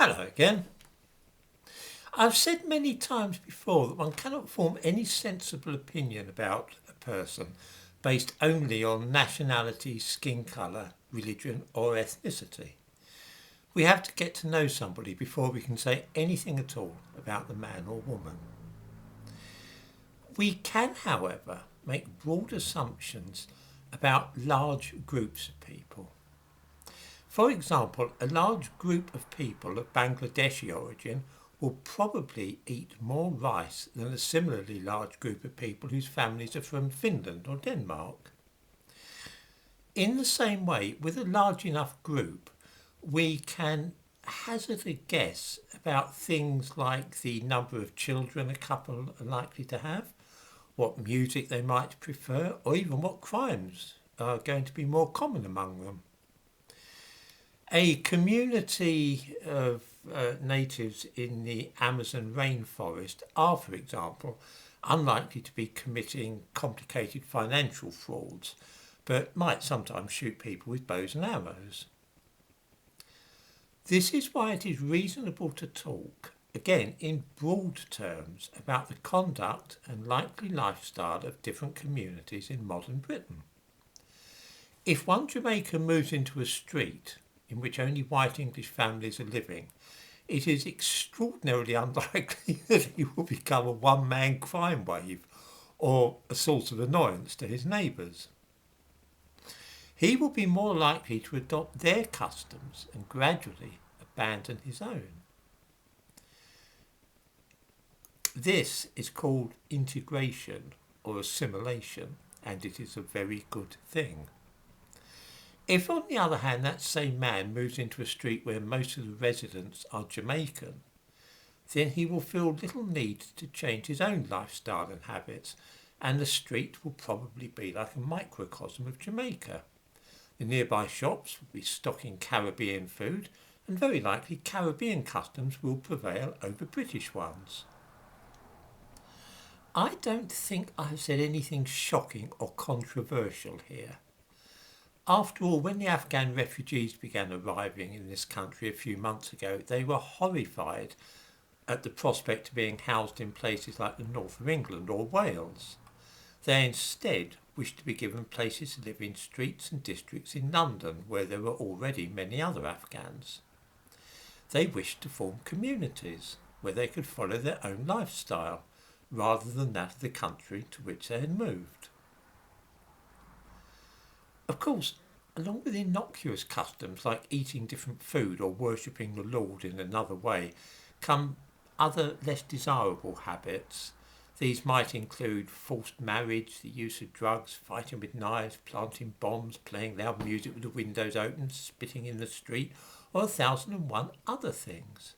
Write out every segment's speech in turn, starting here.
Hello again. I've said many times before that one cannot form any sensible opinion about a person based only on nationality, skin colour, religion or ethnicity. We have to get to know somebody before we can say anything at all about the man or woman. We can, however, make broad assumptions about large groups of people. For example, a large group of people of Bangladeshi origin will probably eat more rice than a similarly large group of people whose families are from Finland or Denmark. In the same way, with a large enough group, we can hazard a guess about things like the number of children a couple are likely to have, what music they might prefer, or even what crimes are going to be more common among them. A community of natives in the Amazon rainforest are, for example, unlikely to be committing complicated financial frauds, but might sometimes shoot people with bows and arrows. This is why it is reasonable to talk, again in broad terms, about the conduct and likely lifestyle of different communities in modern Britain. If one Jamaican moves into a street in which only white English families are living, it is extraordinarily unlikely that he will become a one-man crime wave or a source of annoyance to his neighbours. He will be more likely to adopt their customs and gradually abandon his own. This is called integration or assimilation, and it is a very good thing. If, on the other hand, that same man moves into a street where most of the residents are Jamaican, then he will feel little need to change his own lifestyle and habits, and the street will probably be like a microcosm of Jamaica. The nearby shops will be stocking Caribbean food, and very likely Caribbean customs will prevail over British ones. I don't think I have said anything shocking or controversial here. After all, when the Afghan refugees began arriving in this country a few months ago, they were horrified at the prospect of being housed in places like the north of England or Wales. They instead wished to be given places to live in streets and districts in London, where there were already many other Afghans. They wished to form communities where they could follow their own lifestyle, rather than that of the country to which they had moved. Of course, along with innocuous customs like eating different food or worshipping the Lord in another way, come other less desirable habits. These might include forced marriage, the use of drugs, fighting with knives, planting bombs, playing loud music with the windows open, spitting in the street, or 1,001 other things.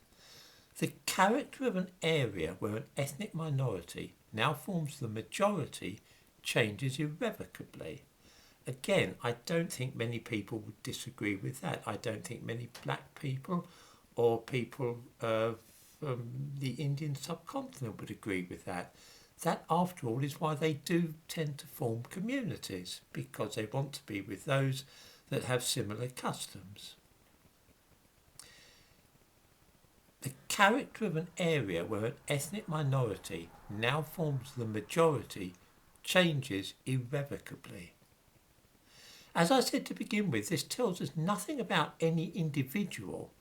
The character of an area where an ethnic minority now forms the majority changes irrevocably. Again, I don't think many people would disagree with that. I don't think many black people or people from the Indian subcontinent would agree with that. That, after all, is why they do tend to form communities, because they want to be with those that have similar customs. The character of an area where an ethnic minority now forms the majority changes irrevocably. As I said to begin with, this tells us nothing about any individual,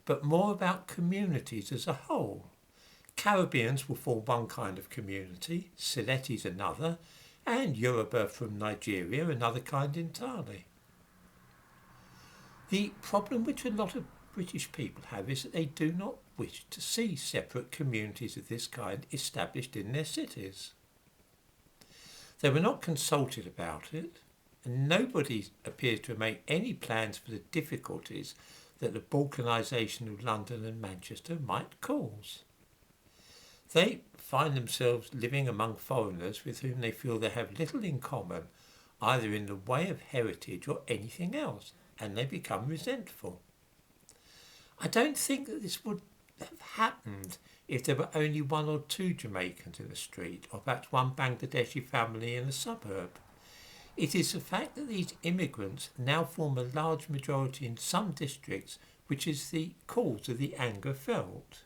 but more about communities as a whole. Caribbeans will form one kind of community, Siletis another, and Yoruba from Nigeria another kind entirely. The problem which a lot of British people have is that they do not wish to see separate communities of this kind established in their cities. They were not consulted about it, and nobody appears to have made any plans for the difficulties that the balkanisation of London and Manchester might cause. They find themselves living among foreigners with whom they feel they have little in common, either in the way of heritage or anything else, and they become resentful. I don't think that this would have happened if there were only one or two Jamaicans in the street, or perhaps one Bangladeshi family in a suburb. It is the fact that these immigrants now form a large majority in some districts which is the cause of the anger felt.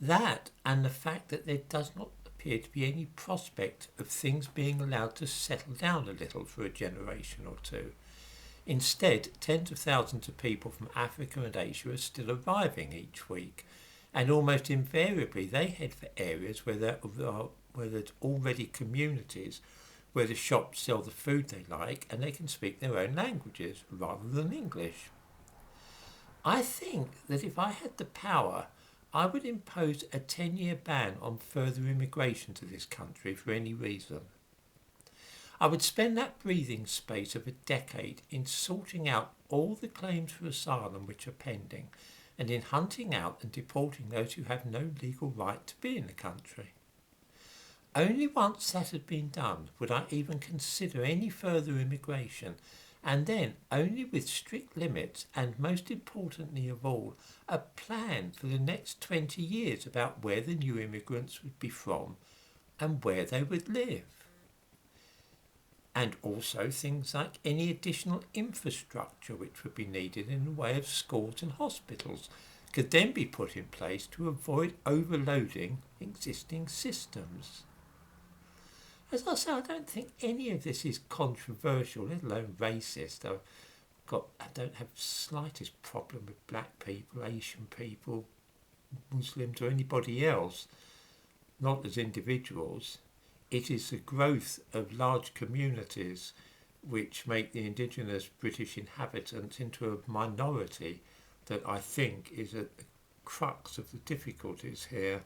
That and the fact that there does not appear to be any prospect of things being allowed to settle down a little for a generation or two. Instead, tens of thousands of people from Africa and Asia are still arriving each week, and almost invariably they head for areas where there's already communities where the shops sell the food they like and they can speak their own languages rather than English. I think that if I had the power, I would impose a 10-year ban on further immigration to this country for any reason. I would spend that breathing space of a decade in sorting out all the claims for asylum which are pending and in hunting out and deporting those who have no legal right to be in the country. Only once that had been done would I even consider any further immigration, and then only with strict limits and, most importantly of all, a plan for the next 20 years about where the new immigrants would be from and where they would live. And also things like any additional infrastructure which would be needed in the way of schools and hospitals could then be put in place to avoid overloading existing systems. As I say, I don't think any of this is controversial, let alone racist. I don't have the slightest problem with black people, Asian people, Muslims or anybody else, not as individuals. It is the growth of large communities which make the indigenous British inhabitants into a minority that I think is at the crux of the difficulties here.